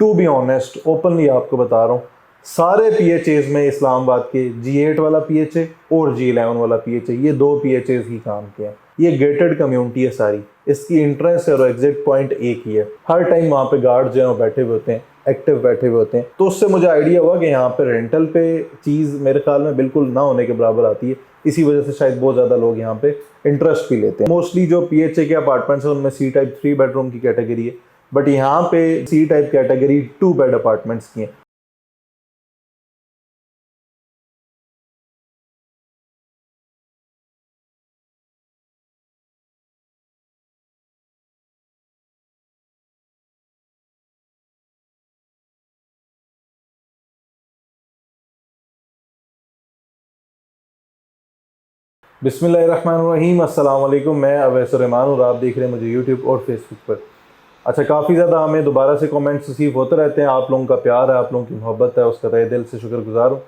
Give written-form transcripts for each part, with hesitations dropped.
To be honest, openly आपको बता रहा हूँ, सारे PHAs में इस्लामाबाद के G8 वाला PHA और G11 वाला PHA, ये दो PHAs ही काम के हैं। ये गेटेड कम्युनिटी है सारी, इसकी इंट्रेंस और एग्जिट पॉइंट एक ही है। हर टाइम वहाँ पे गार्ड जो है वो बैठे हुए होते हैं, एक्टिव बैठे हुए होते हैं। तो उससे मुझे आइडिया हुआ कि यहाँ पे रेंटल पे चीज़ मेरे ख्याल में बिल्कुल ना होने के बराबर आती है। इसी वजह से शायद बहुत ज़्यादा लोग यहाँ पे इंटरेस्ट भी लेते हैं। मोस्टली जो PHA के अपार्टमेंट्स हैं उनमें C टाइप 3 बेडरूम की कैटेगरी है, बट यहाँ पे C type category 2 bed apartments की है। बिस्मिल्लाहिर्रहमानिर्रहीम, अस्सलाम वालेकुम। मैं अवैस रहमान और आप देख रहे हैं मुझे यूट्यूब और फेसबुक पर। अच्छा, काफ़ी ज़्यादा हमें दोबारा से कमेंट्स रिसीव होते रहते हैं। आप लोगों का प्यार है, आप लोगों की मोहब्बत है, उसका तहे दिल से शुक्रगुजार हूँ।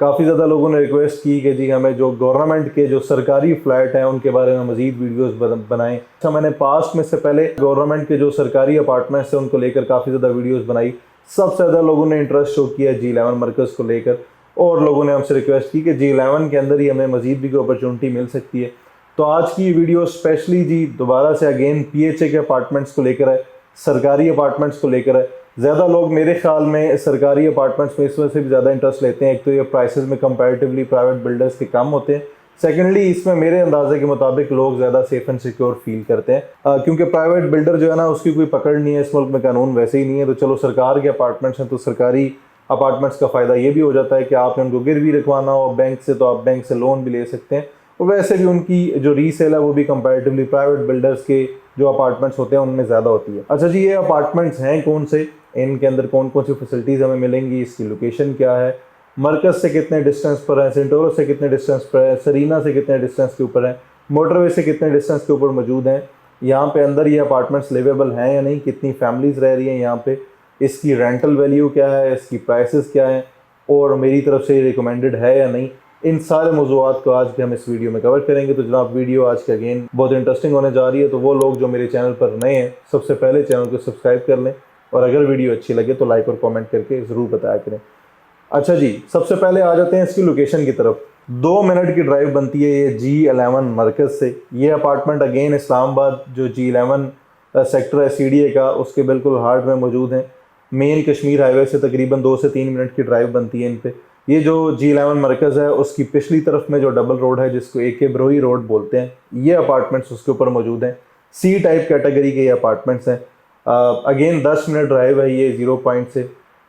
काफ़ी ज़्यादा लोगों ने रिक्वेस्ट की कि जी हमें जो गवर्नमेंट के जो सरकारी फ्लैट हैं उनके बारे में मज़ीद वीडियोस बनाएं। अच्छा, मैंने पास्ट में से पहले गवर्नमेंट के जो सरकारी अपार्टमेंट्स हैं उनको लेकर काफ़ी ज़्यादा वीडियोस बनाई। सबसे ज़्यादा लोगों ने इंटरेस्ट शो किया G11 मरकज़ को लेकर, और लोगों ने हमसे रिक्वेस्ट की कि G11 के अंदर ही हमें मज़ीद भी कोई अपॉर्चुनिटी मिल सकती है। तो आज की वीडियो स्पेशली जी दोबारा से अगेन PHA के अपार्टमेंट्स को लेकर है, सरकारी अपार्टमेंट्स को लेकर है। ज़्यादा लोग मेरे ख्याल में सरकारी अपार्टमेंट्स में इस वजह से भी ज़्यादा इंटरेस्ट लेते हैं। एक तो ये प्राइसेस में कंपैरेटिवली प्राइवेट बिल्डर्स के कम होते हैं। सेकेंडली, इसमें मेरे अंदाजे के मुताबिक लोग ज़्यादा सेफ एंड सिक्योर फील करते हैं, क्योंकि प्राइवेट बिल्डर जो है ना उसकी कोई पकड़ नहीं है, इस मुल्क में कानून वैसे ही नहीं है। तो चलो सरकार के अपार्टमेंट्स हैं तो सरकारी अपार्टमेंट्स का फ़ायदा ये भी हो जाता है कि आपने उनको गिरवी रखवाना हो बैंक से तो आप बैंक से लोन भी ले सकते हैं, और वैसे भी उनकी जो रीसेल है वो भी कंपैरेटिवली प्राइवेट बिल्डर्स के जो अपार्टमेंट्स होते हैं उनमें ज़्यादा होती है। अच्छा जी, ये अपार्टमेंट्स हैं कौन से, इनके अंदर कौन कौन सी फैसिलिटीज़ हमें मिलेंगी, इसकी लोकेशन क्या है, मरकज़ से कितने डिस्टेंस पर है, सेंटोरो से कितने डिस्टेंस पर है, सरीना से कितने डिस्टेंस के ऊपर है, मोटरवे से कितने डिस्टेंस के ऊपर मौजूद हैं, यहाँ पे अंदर ये अपार्टमेंट्स लिवेबल हैं या नहीं, कितनी फैमिलीज़ रह रही हैं यहाँ पे, इसकी रेंटल वैल्यू क्या है, इसकी प्राइसेस क्या हैं, और मेरी तरफ से रिकमेंडेड है या नहीं। इन सारे मौज़ूआत को आज भी हम इस वीडियो में कवर करेंगे। तो जनाब, वीडियो आज के अगेन बहुत इंटरेस्टिंग होने जा रही है। तो वो लोग जो मेरे चैनल पर नए हैं सबसे पहले चैनल को सब्सक्राइब कर लें, और अगर वीडियो अच्छी लगे तो लाइक और कमेंट करके ज़रूर बताया करें। अच्छा जी, सबसे पहले आ जाते हैं इसकी लोकेशन की तरफ। 2 मिनट की ड्राइव बनती है ये G11 मरकज़ से। ये अपार्टमेंट अगेन इस्लामाबाद जो G11 सेक्टर है CDA का, उसके बिल्कुल हार्ट में मौजूद हैं। मेन कश्मीर हाईवे से तकरीबन 2 से 3 मिनट की ड्राइव बनती है इन पे। ये जो G11 मरकज़ है उसकी पिछली तरफ में जो डबल रोड है जिसको AK ब्रोही रोड बोलते हैं, ये अपार्टमेंट्स उसके ऊपर मौजूद हैं। C टाइप कैटेगरी के ये अपार्टमेंट्स हैं। अगेन 10 मिनट ड्राइव है ये 0 पॉइंट से,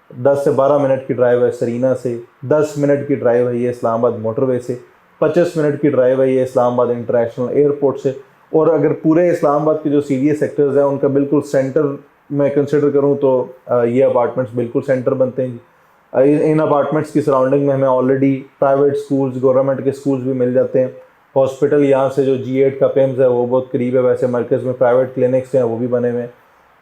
10 से 12 मिनट की ड्राइव है सरीना से, 10 मिनट की ड्राइव है ये इस्लामाबाद मोटरवे से, 25 मिनट की ड्राइव है ये इस्लामाबाद इंटरनेशनल एयरपोर्ट से। और अगर पूरे इस्लामाबाद के जो CDA सेक्टर्स हैं उनका बिल्कुल सेंटर मैं कंसिडर करूं तो ये अपार्टमेंट्स बिल्कुल सेंटर बनते हैं। इन अपार्टमेंट्स की सराउंडिंग में हमें ऑलरेडी प्राइवेट स्कूल्स, गवर्नमेंट के स्कूल्स भी मिल जाते हैं। हॉस्पिटल यहाँ से जो G8 का पेम्स है वो बहुत करीब है। वैसे मरकज़ में प्राइवेट क्लिनिक्स हैं वो भी बने हुए हैं।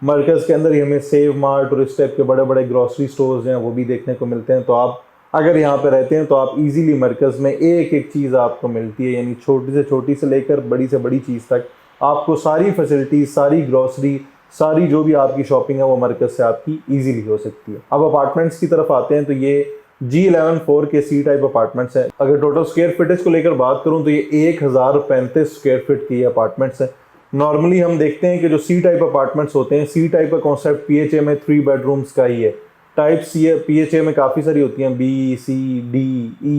मरकज़ के अंदर ही हमें सेव मार्ट और इस टाइप के बड़े बड़े ग्रॉसरी स्टोर्स हैं वो भी देखने को मिलते हैं। तो आप अगर यहाँ पे रहते हैं तो आप इजीली मरकज़ में एक एक चीज़ आपको मिलती है, यानी छोटी से लेकर बड़ी से बड़ी चीज़ तक आपको सारी फैसिलिटीज़, सारी ग्रॉसरी, सारी जो भी आपकी शॉपिंग है वो मरकज़ से आपकी इजीली हो सकती है। अब अपार्टमेंट्स की तरफ आते हैं तो ये G11 4 के C टाइप अपार्टमेंट्स हैं। अगर टोटल स्क्वायर फीटेज को लेकर बात करूं तो ये 1035 स्क्वायर फीट की अपार्टमेंट्स हैं। नॉर्मली हम देखते हैं कि जो C टाइप अपार्टमेंट्स होते हैं, C टाइप का कॉन्सेप्ट PHA में 3 बेडरूम्स का ही है। टाइप PHA में काफ़ी सारी होती हैं, B, C, D, E,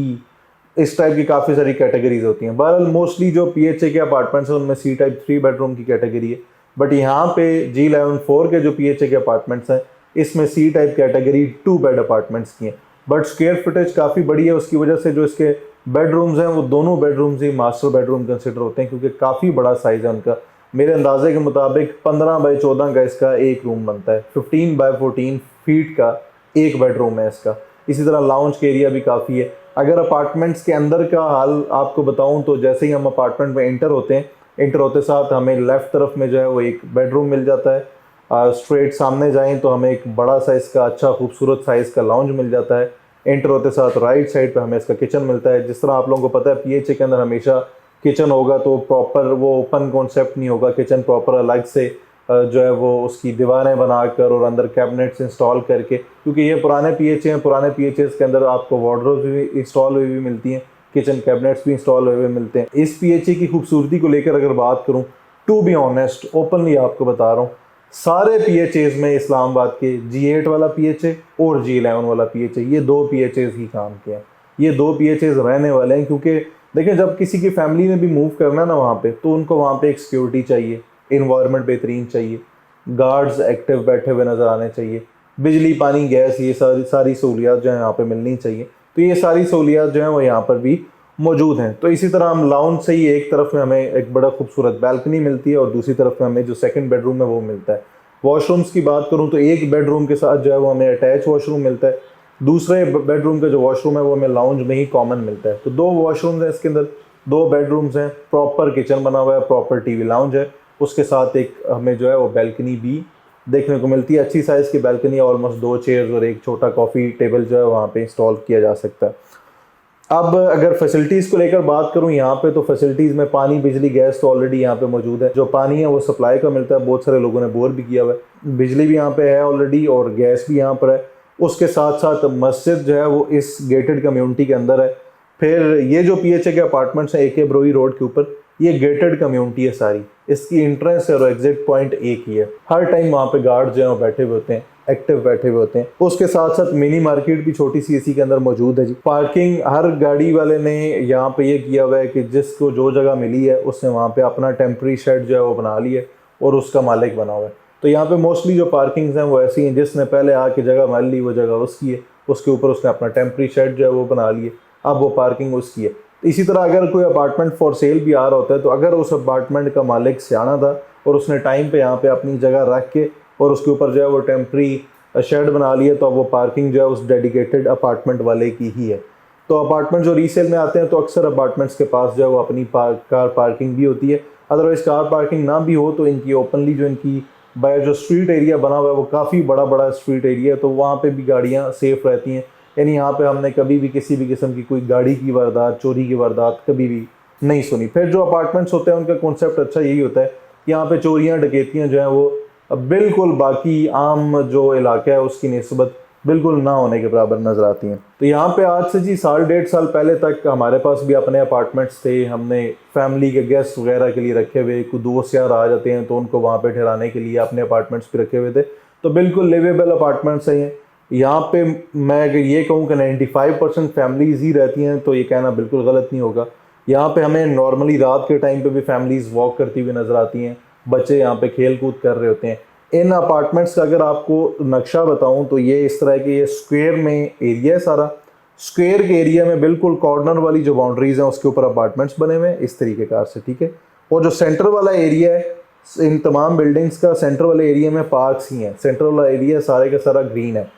इस टाइप की काफ़ी सारी कैटेगरीज होती हैं। बहरहाल मोस्टली जो PHA के अपार्टमेंट्स हैं उनमें C टाइप 3 बेडरूम की कैटेगरी है, बट यहाँ पे G11 4 के जो PHA के अपार्टमेंट्स हैं इसमें C type category 2 bed apartments की हैं। बट स्क्वायर फुटेज काफ़ी बड़ी है, उसकी वजह से जो इसके बेडरूम्स हैं वो दोनों बेडरूम्स ही मास्टर बेडरूम कंसिडर होते हैं, क्योंकि काफ़ी बड़ा साइज़ है उनका। मेरे अंदाजे के मुताबिक 15 बाई 14 का इसका एक रूम बनता है, 15 बाई 14 फीट का एक बेडरूम है इसका। इसी तरह लाउंज के एरिया भी काफ़ी है। अगर अपार्टमेंट्स के अंदर का हाल आपको बताऊं तो जैसे ही हम अपार्टमेंट में एंटर होते हैं, एंटर होते साथ हमें लेफ़्ट तरफ में जो है वो एक बेडरूम मिल जाता है। स्ट्रेट सामने जाएं तो हमें एक बड़ा साइज़ का अच्छा खूबसूरत साइज़ का लाउंज मिल जाता है। एंटर होते साथ राइट साइड पे हमें इसका किचन मिलता है। जिस तरह आप लोगों को पता है PHA के अंदर हमेशा किचन होगा तो प्रॉपर वो ओपन कॉन्सेप्ट नहीं होगा, किचन प्रॉपर अलग से जो है वो उसकी दीवारें बनाकर और अंदर कैबिनेट्स इंस्टॉल करके, क्योंकि ये पुराने पीएचए हैं, पुराने पीएचएस के अंदर आपको वार्डरोब्स भी इंस्टॉल हुई हुई मिलती हैं, किचन कैबिनेट्स भी इंस्टॉल हुए हुए मिलते हैं। इस पीएचए की खूबसूरती को लेकर अगर बात करूँ, टू बी ऑनेस्ट ओपनली आपको बता रहा हूँ, सारे पीएचएस में इस्लामाबाद के G8 वाला पीएचए और G11 वाला पीएचए, ये दो पीएचएस ही काम के हैं, ये दो पीएचएस रहने वाले हैं। क्योंकि देखिए जब किसी की फैमिली ने भी मूव करना ना वहाँ पे, तो उनको वहाँ पे एक सिक्योरिटी चाहिए, इन्वायरमेंट बेहतरीन चाहिए, गार्ड्स एक्टिव बैठे हुए नज़र आने चाहिए, बिजली पानी गैस ये सारी सहूलियात जो है यहाँ पे मिलनी चाहिए। तो ये सारी सहूलियात जो हैं वो यहाँ पर भी मौजूद हैं। तो इसी तरह हम लाउंज से ही एक तरफ में हमें एक बड़ा खूबसूरत बैल्कनी मिलती है और दूसरी तरफ में हमें जो सेकंड बेडरूम है वो मिलता है। वॉशरूम्स की बात करूँ तो एक बेडरूम के साथ जो है वो हमें अटैच वॉशरूम मिलता है, दूसरे बेडरूम का जो वॉशरूम है वो हमें लाउंज में ही कॉमन मिलता है। तो दो वॉशरूम्स हैं इसके अंदर, दो बेडरूम्स हैं, प्रॉपर किचन बना हुआ है, प्रॉपर टीवी लाउंज है, उसके साथ एक हमें जो है वो बैल्कनी भी देखने को मिलती है। अच्छी साइज़ की बैल्कनी, ऑलमोस्ट 2 चेयर्स और एक छोटा कॉफ़ी टेबल जो है वहाँ पे इंस्टॉल किया जा सकता है। अब अगर फैसिलिटीज़ को लेकर बात करूं यहाँ पे, तो फैसिलिटीज़ में पानी बिजली गैस तो ऑलरेडी यहाँ पे मौजूद है। जो पानी है वो सप्लाई का मिलता है, बहुत सारे लोगों ने बोर भी किया हुआ है, बिजली भी यहाँ पे है ऑलरेडी और गैस भी यहाँ पर है। उसके साथ साथ मस्जिद जो है वो इस गेटेड कम्युनिटी के अंदर है। फिर ये जो पीएचए के अपार्टमेंट्स हैं AK ब्रोई रोड के ऊपर, ये गेटेड कम्युनिटी है सारी, इसकी एंट्रेंस और एग्जिट पॉइंट एक ही है। हर टाइम वहाँ पे गार्ड जो है वो बैठे हुए होते हैं, एक्टिव बैठे हुए होते हैं। उसके साथ साथ मिनी मार्केट भी छोटी सी इसी के अंदर मौजूद है जी। पार्किंग हर गाड़ी वाले ने यहाँ पे ये किया हुआ है कि जिसको जो जगह मिली है उसने वहाँ पे अपना टेम्प्रेरी शेड जो है वो बना लिया और उसका मालिक बना हुआ है। तो यहाँ पे मोस्टली जो पार्किंग्स हैं वो ऐसी हैं, जिसने पहले आके जगह मान ली वो जगह उसकी है, उसके ऊपर उसने अपना टेम्प्रेरी शेड जो है वो बना लिए, अब वो पार्किंग उसकी है। इसी तरह अगर कोई अपार्टमेंट फॉर सेल भी आ रहा होता है, तो अगर उस अपार्टमेंट का मालिक सियाना था और उसने टाइम पे यहाँ पे अपनी जगह रख के और उसके ऊपर जो है वो टेम्प्रेरी शेड बना लिया, तो अब वो पार्किंग जो है उस डेडिकेटेड अपार्टमेंट वाले की ही है। तो अपार्टमेंट जो रीसेल में आते हैं, तो अक्सर अपार्टमेंट्स के पास जो है वो अपनी कार पार्किंग भी होती है। अदरवाइज़ कार पार्किंग ना भी हो तो इनकी ओपनली जो इनकी बाय जो स्ट्रीट एरिया बना हुआ है वो काफ़ी बड़ा स्ट्रीट एरिया है, तो वहाँ पे भी गाड़ियाँ सेफ़ रहती हैं। यानी यहाँ पे हमने कभी भी किसी भी किस्म की कोई गाड़ी की वारदात, चोरी की वारदात कभी भी नहीं सुनी। फिर जो अपार्टमेंट्स होते हैं उनका कॉन्सेप्ट अच्छा यही होता है कि यहाँ पे चोरियाँ डकैतियाँ जो हैं वो बिल्कुल बाकी आम जो इलाका है उसकी निस्बत बिल्कुल ना होने के बराबर नज़र आती हैं। तो यहाँ पे आज से जी 1.5 साल पहले तक हमारे पास भी अपने अपार्टमेंट्स थे, हमने फैमिली के गेस्ट वगैरह के लिए रखे हुए, कोई दोस्त यार आ जाते हैं तो उनको वहाँ पे ठहराने के लिए अपने अपार्टमेंट्स भी रखे हुए थे। तो बिल्कुल लिवेबल अपार्टमेंट्स हैं यहाँ पे। मैं अगर ये कहूँ कि 95% फैमिलीज़ ही रहती हैं तो ये कहना बिल्कुल गलत नहीं होगा। यहाँ पे हमें नॉर्मली रात के टाइम पे भी फैमिलीज़ वॉक करती हुई नज़र आती हैं, बच्चे यहाँ पे खेल कूद कर रहे होते हैं। इन अपार्टमेंट्स का अगर आपको नक्शा बताऊं तो ये इस तरह के, ये स्क्वायर में एरिया है सारा। स्क्वायर के एरिया में बिल्कुल कॉर्नर वाली जो बाउंड्रीज हैं उसके ऊपर अपार्टमेंट्स बने हुए हैं इस तरीके कार से, ठीक है। और जो सेंटर वाला एरिया है, इन तमाम बिल्डिंग्स का सेंटर वाले एरिया में पार्क्स ही हैं। सेंटर वाला एरिया सारे का सारा ग्रीन है।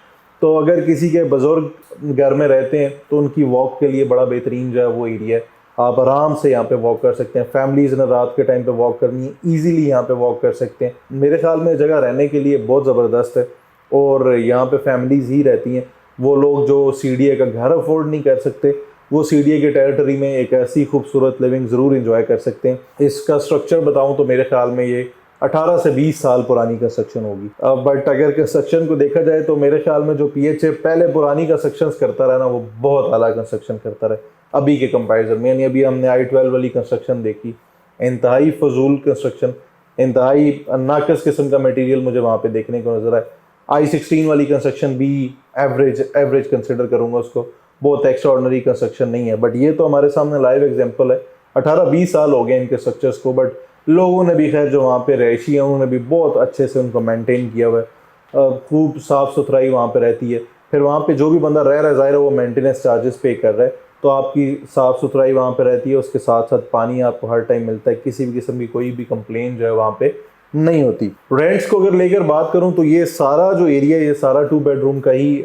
तो अगर किसी के बुजुर्ग घर में रहते हैं तो उनकी वॉक के लिए बड़ा बेहतरीन जो है वो एरिया है। आप आराम से यहाँ पे वॉक कर सकते हैं। फैमिलीज़ ने रात के टाइम पे वॉक करनी है, इजीली यहाँ पे वॉक कर सकते हैं। मेरे ख्याल में जगह रहने के लिए बहुत ज़बरदस्त है और यहाँ पे फैमिलीज़ ही रहती हैं। वो लोग जो CDA का घर अफोर्ड नहीं कर सकते, वो CDA के टेरिटरी में एक ऐसी खूबसूरत लिविंग ज़रूर इंजॉय कर सकते हैं। इसका स्ट्रक्चर बताऊँ तो मेरे ख्याल में ये 18 से 20 साल पुरानी कंस्ट्रक्शन होगी। बट अगर कंस्ट्रक्शन को देखा जाए तो मेरे ख्याल में जो PHA पहले पुरानी कंस्ट्रक्शन करता रहा ना, वो बहुत अला कंस्ट्रक्शन करता रहा अभी के कंपैरिजन में। यानी अभी हमने I-12 वाली कंस्ट्रक्शन देखी, इंतहाई फजूल कंस्ट्रक्शन, इंतहाई नाकस किस्म का मटेरियल मुझे वहाँ पे देखने को नजर आया। I-16 वाली कंस्ट्रक्शन भी एवरेज कंसिडर करूँगा उसको, बहुत एक्स्ट्राऑर्डिनरी कंस्ट्रक्शन नहीं है। बट ये तो हमारे सामने लाइव एग्जाम्पल है। 18-20 साल हो गए इनके स्ट्रक्चर्स को, बट लोगों ने भी खैर जो वहाँ पे रहायशी हैं उन्होंने भी बहुत अच्छे से उनको मेंटेन किया हुआ है। खूब साफ़ सुथराई वहाँ पे रहती है। फिर वहाँ पे जो भी बंदा रह रहा है ज़ाहिर है वो मेंटेनेंस चार्जेस पे कर रहा है, तो आपकी साफ़ सुथराई वहाँ पे रहती है। उसके साथ साथ पानी आपको हर टाइम मिलता है, किसी भी किस्म की कोई भी कंप्लेन जो है वहाँ पे नहीं होती। रेंट्स को अगर लेकर बात करूँ तो ये सारा जो एरिया है ये सारा 2 बेडरूम का ही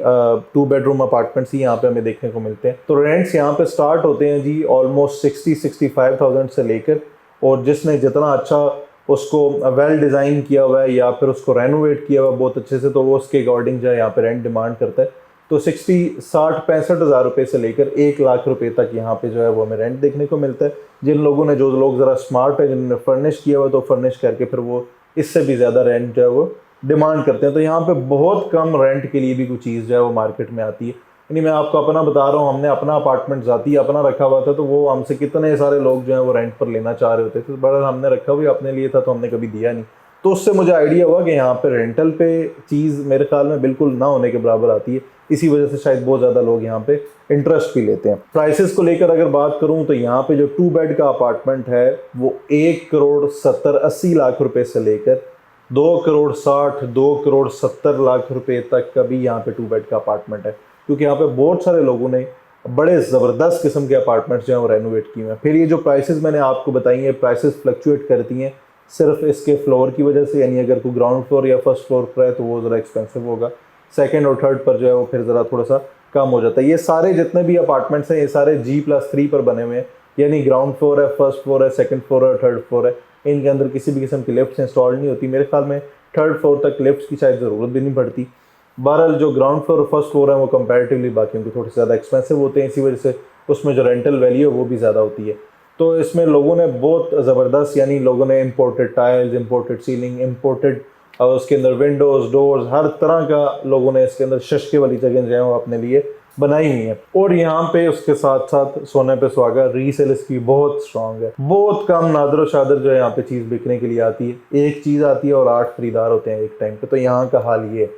2 बेडरूम अपार्टमेंट्स ही यहाँ पे हमें देखने को मिलते हैं। तो रेंट्स यहाँ पे स्टार्ट होते हैं जी ऑलमोस्ट 60-65,000 से लेकर, और जिसने जितना अच्छा उसको वेल डिज़ाइन किया हुआ है या फिर उसको रेनोवेट किया हुआ है बहुत अच्छे से, तो वो उसके अकॉर्डिंग जो है यहाँ पे रेंट डिमांड करता है। तो 60-60-65 हज़ार रुपये से लेकर 1 लाख रुपए तक यहाँ पे जो है वो हमें रेंट देखने को मिलता है। जिन लोगों ने, जो लोग ज़रा स्मार्ट है, जिन्होंने फर्निश किया हुआ तो फर्निश करके फिर वो इससे भी ज़्यादा रेंट जो है वो डिमांड करते हैं। तो यहाँ पे बहुत कम रेंट के लिए भी कोई चीज़ जो है वो मार्केट में आती है। यानी मैं आपको अपना बता रहा हूँ, हमने अपना अपार्टमेंट ज़ाती अपना रखा हुआ था, तो वो हमसे कितने सारे लोग जो हैं वो रेंट पर लेना चाह रहे होते थे, बट हमने रखा हुआ अपने लिए था तो हमने कभी दिया नहीं। तो उससे मुझे आइडिया हुआ कि यहाँ पे रेंटल पे चीज़ मेरे ख्याल में बिल्कुल ना होने के बराबर आती है। इसी वजह से शायद बहुत ज़्यादा लोग यहाँ पे इंटरेस्ट भी लेते हैं। प्राइसेस को लेकर अगर बात करूँ तो यहाँ पे जो 2 बेड का अपार्टमेंट है वो 1,70,80,00,000 रुपए से लेकर 2,60,00,000 2,70,00,000 रुपए तक का भी यहाँ पे 2 बेड का अपार्टमेंट है। क्योंकि यहाँ पे बहुत सारे लोगों ने बड़े ज़बरदस्त किस्म के अपार्टमेंट्स जो हैं वो रेनोवेट किए हैं। फिर ये जो प्राइसेस मैंने आपको बताई हैं, प्राइसेस फ्लक्चुएट करती हैं सिर्फ इसके फ्लोर की वजह से। यानी अगर कोई ग्राउंड फ्लोर या फर्स्ट फ्लोर पर है तो वो ज़रा एक्सपेंसिव होगा, सेकंड और थर्ड पर जो है वो फिर ज़रा थोड़ा सा कम हो जाता है। ये सारे जितने भी अपार्टमेंट्स हैं ये सारे G+3 पर बने हुए हैं, यानी ग्राउंड फ्लोर है, फर्स्ट फ्लोर है, सेकंड फ्लोर है, थर्ड फ्लोर है। इनके अंदर किसी भी किस्म की लिफ्ट इंस्टॉल नहीं होती। मेरे ख्याल में थर्ड फ्लोर तक लिफ्ट की शायद ज़रूरत भी नहीं पड़ती। बहरहाल जो ग्राउंड फ्लोर और फर्स्ट फ्लोर है वो कंपैरेटिवली बाकियों के थोड़े से ज़्यादा एक्सपेंसिव होते हैं, इसी वजह से उसमें जो रेंटल वैल्यू है वो भी ज़्यादा होती है। तो इसमें लोगों ने बहुत ज़बरदस्त, यानी लोगों ने imported tiles, imported ceiling, imported और उसके अंदर विंडोज़, डोर्स, हर तरह का लोगों ने इसके अंदर शशके वाली जगह जो है वो अपने लिए बनाई हुई है। और यहाँ पे उसके साथ साथ सोने पे सुहागा, रीसेल इसकी बहुत स्ट्रांग है। बहुत कम नादर शादर जो है यहाँ पे चीज़ बिकने के लिए आती है। एक चीज़ आती है और 8 खरीदार होते हैं एक टाइम पे। तो यहाँ का हाल ये है।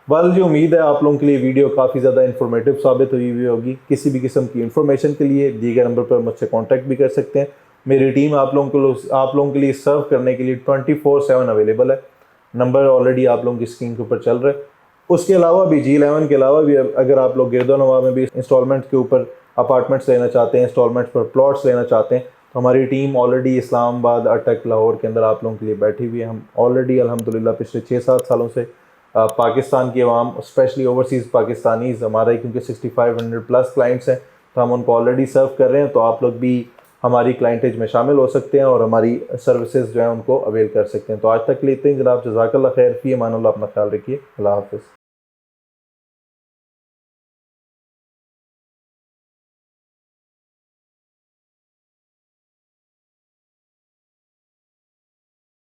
वाल जी, उम्मीद है आप लोगों के लिए वीडियो काफ़ी ज़्यादा इन्फॉर्मेटिव साबित हुई होगी। किसी भी किस्म की इन्फॉर्मेशन के लिए दिए गए नंबर पर मुझसे कांटेक्ट भी कर सकते हैं। मेरी टीम आप लोगों के लिए सर्व करने के लिए 24/7 अवेलेबल है। नंबर ऑलरेडी आप लोगों की स्क्रीन के ऊपर चल रहा है। उसके अलावा भी G11 के अलावा भी अगर आप लोग गिरदोनवा में भी इंस्टॉलमेंट के ऊपर अपार्टमेंट्स लेना चाहते हैं, इंस्टॉलमेंट्स पर प्लॉट्स लेना चाहते हैं, तो हमारी टीम ऑलरेडी इस्लामाबाद, अटक, लाहौर के अंदर आप लोगों के लिए बैठी हुई है। हम ऑलरेडी अल्हम्दुलिल्लाह पिछले 6-7 सालों से पाकिस्तान की आवाम, स्पेशली ओवरसीज़ पाकिस्तानीज़ हमारे, क्योंकि 6500+ क्लाइंट्स हैं, तो हम उनको ऑलरेडी सर्व कर रहे हैं। तो आप लोग भी हमारी क्लाइंटेज में शामिल हो सकते हैं और हमारी सर्विसेज जो है उनको अवेल कर सकते हैं। तो आज तक लेते हैं जनाब। जज़ाकल्लाह खैर, फ़ी अमान अल्लाह, अपना ख्याल रखिए। अल्लाह हाफ़िज़।